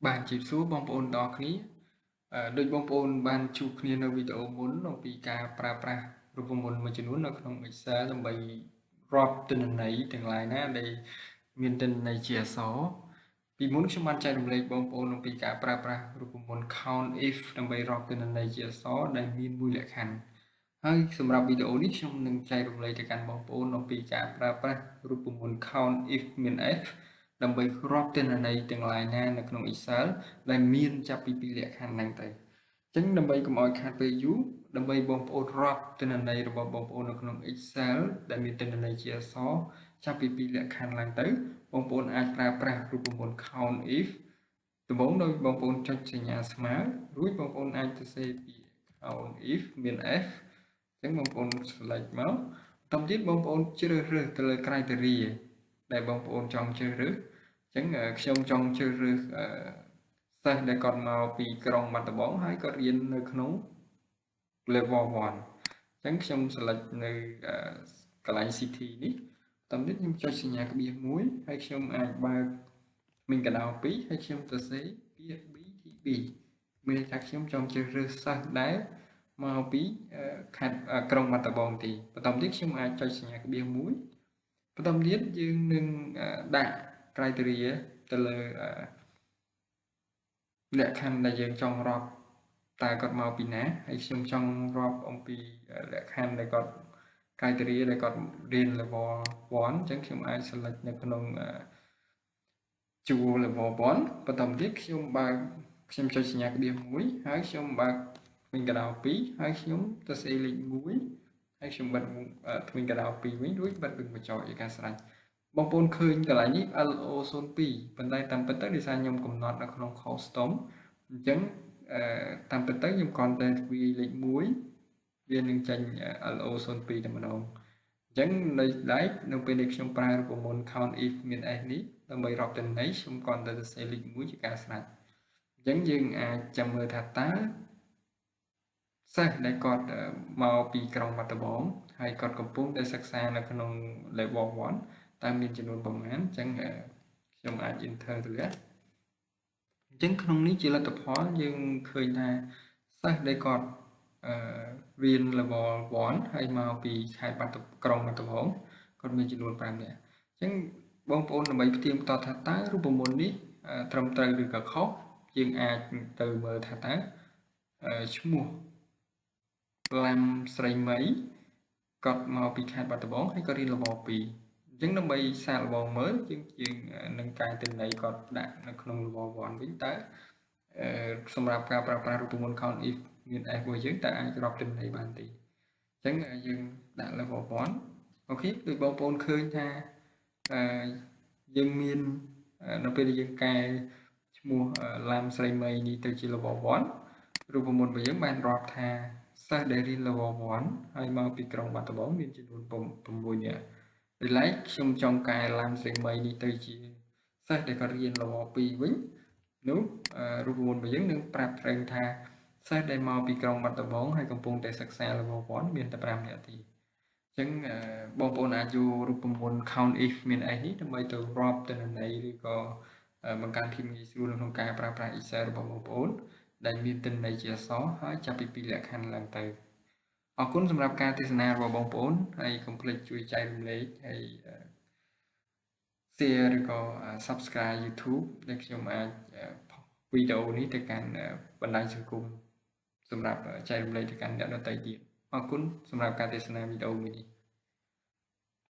Bạn chịp xuống bong ôn đó khíដូចបងប្អូនបានជួបគ្នានៅវីដេអូមុនអំពីការប្រើប្រាស់រូបមន្តមួយចំនួននៅក្នុង Excel ដើម្បីរាប់ទិន្នន័យទាំងឡាយណាដែលមានទិន្នន័យជាអក្សរពីមុនខ្ញុំបានចែករំលែកបងប្អូនអំពីការប្រើប្រាស់រូបមន្ត count if ដើម្បីរាប់ទិន្នន័យជាអក្សរដែលមានមួយលក្ខខណ្ឌហើយសម្រាប់វីដេអូនេះខ្ញុំនឹងចែករំលែកទៅកាន់បងប្អូនអំពីការប្រើប្រាស់រូបមន្ត count if មាន f ដើម្បីរាប់ទិន្នន័យទាំងឡាយណានៅក្នុង Excel ដែលមានចាប់ពីពីរលក្ខខណ្ឌហ្នឹងទៅអញ្ចឹងដើម្បីកុំឲ្យខាតពេលយូរដើម្បីបងប្អូនរាប់ទិន្នន័យរបស់បងប្អូននៅក្នុង Excel ដែលមានទិន្នន័យជាអក្សរចាប់ពីពីរលក្ខខណ្ឌឡើងទៅបងប្អូនអាចប្រើប្រាស់រូបមន្ត count if ដំបូងដោយបងប្អូនចុចសញ្ញាស្មើរួចបងប្អូនអាចទៅសេពី count if មាន f អញ្ចឹងបងប្អូន select មកបន្តទៀតបងប្អូនជ្រើសរើសទៅលើ criteria ដែលបងប្អូនចង់ជ្រើសរើសអញ្ចឹងខ្ញុំចង់ជ្រើសរើសសិស្សដែលគាត់មកពីក្រុងបាត់ដំបងហើយគាត់រៀននៅក្នុង level 1អញ្ចឹងខ្ញុំ select នៅកន្លែង city នេះបន្តទៀតខ្ញុំចុចសញ្ញាក្បៀស1ហើយខ្ញុំអាចបើកមានកណ្ដោ2ហើយខ្ញុំទៅសេពាក្យ BTB មានន័យថាខ្ញុំចង់ជ្រើសរើសសិស្សដែលមកពីខេត្តក្រុងបាត់ដំបងទីបន្តទៀតខ្ញុំអាចចុចសញ្ញាក្បៀស1បន្តទៀតយើងនឹងដាក់ criteria ទៅលើលក្ខខណ្ឌដែលយើងចង់រាប់តើគាត់មកពីណាហើយខ្ញុំចង់រាប់អំពីលក្ខខណ្ឌដែលគាត់ criteria ដែលគាត់រៀន level 1អញ្ចឹងខ្ញុំអាច select នៅក្នុងជួរ level 1បន្តទៀតខ្ញុំចុចសញ្ញាក្បៀស1ហើយខ្ញុំបើកទ្វីងកដោ2ហើយខ្ញុំទៅសេលេខ1ហើយខ្ញុំបិទទ្វីងកដោ2វិញរួចបិទវិញបញ្ចុចឯកសារបងប្អូនឃើញកន្លែងនេះ LO02 ប៉ុន្តែតាមពិតទៅដោយសារខ្ញុំកំណត់នៅក្នុង custom អញ្ចឹងតាមពិតទៅខ្ញុំគ្រាន់តែទ្វាយលេខ1វានឹងចេញ LO02 តែម្ដងអញ្ចឹងនៅដែរនៅពេលដែលខ្ញុំប្រើរូបមន្ត count if មាន s នេះដើម្បីរាប់ទិន្នន័យខ្ញុំគ្រាន់តែសរសេរលេខ1ជាការស្រេចអញ្ចឹងយើងអាចចាំមើលថាតើសិស្សដែលគាត់មកពីក្រុងបាត់ដំបងហើយគាត់កំពុងតែសិក្សានៅក្នុង level 1តើមានចំនួនប្រមាណអញ្ចឹងខ្ញុំអាច enter ទៅលើអញ្ចឹងក្នុងនេះជាលទ្ធផលយើងឃើញថាសិស្សដែលគាត់រៀន level 1ហើយមកពីខេត្តក្រុងបាត់ដំបងគាត់មានចំនួន5នាក់អញ្ចឹងបងប្អូនដើម្បីផ្ទៀងផ្ទាត់ថាតើរូបមន្តនេះត្រឹមត្រូវឬក៏ខុសយើងអាចទៅមើលថាតើឈ្មោះឡាំស្រីមីគាត់មកពីខេត្តបាត់ដំបងហើយគាត់រៀន level 2អញ្ចឹងដើម្បីសាកល្បងមើលយើងនឹងកែទិន្នន័យគាត់ដាក់នៅក្នុង level 1វិញតើសម្រាប់ការប្រើប្រាស់រូបមន្ត count if មាន f របស់យើងតើអាចរាប់ទិន្នន័យបានទេអញ្ចឹងយើងដាក់ level 1អូខេដូចបងប្អូនឃើញថាយើងមាននៅពេលដែលយើងកែឈ្មោះឡាំស្រីមីនេះទៅជា level 1រូបមន្តរបស់យើងបានរាប់ថាសិស្សដែលរៀន level 1ហើយមកពីក្រុងបាត់ដំបងមានចំនួន6នាក់ដោយឡែកខ្ញុំចង់កែឡាំស្រីមីនេះទៅជាសិស្សដែលគាត់រៀន level 2វិញនោះរូបមន្តរបស់យើងនឹងប្រាប់ត្រូវថាសិស្សដែលមកពីក្រុងបាត់ដំបងហើយកំពុងតែសិក្សា level 1មានតែ5នាក់ទេអញ្ចឹងបងប្អូនអាចយករូបមន្ត count if មាន s នេះដើម្បីទៅរាប់ទិន្នន័យឬក៏បង្កើនភាពងាយស្រួលក្នុងការប្រើប្រាស់ Excel របស់បងប្អូនដែលមានទិន្នន័យជាអក្សរហើយចាប់ពី2លក្ខខណ្ឌឡើងទៅអរគុណសម្រាប់ការទស្សនារបស់បងប្អូនហើយកុំភ្លេចជួយចែករំលែកហើយ share ឬក៏ subscribe YouTube ដែលខ្ញុំអាចវីដេអូនេះទៅកាន់បណ្ដាញសង្គមសម្រាប់ចែករំលែកទៅកាន់អ្នកដទៃទៀតអរគុណសម្រាប់ការទស្សនាវីដេអូមួយនេះ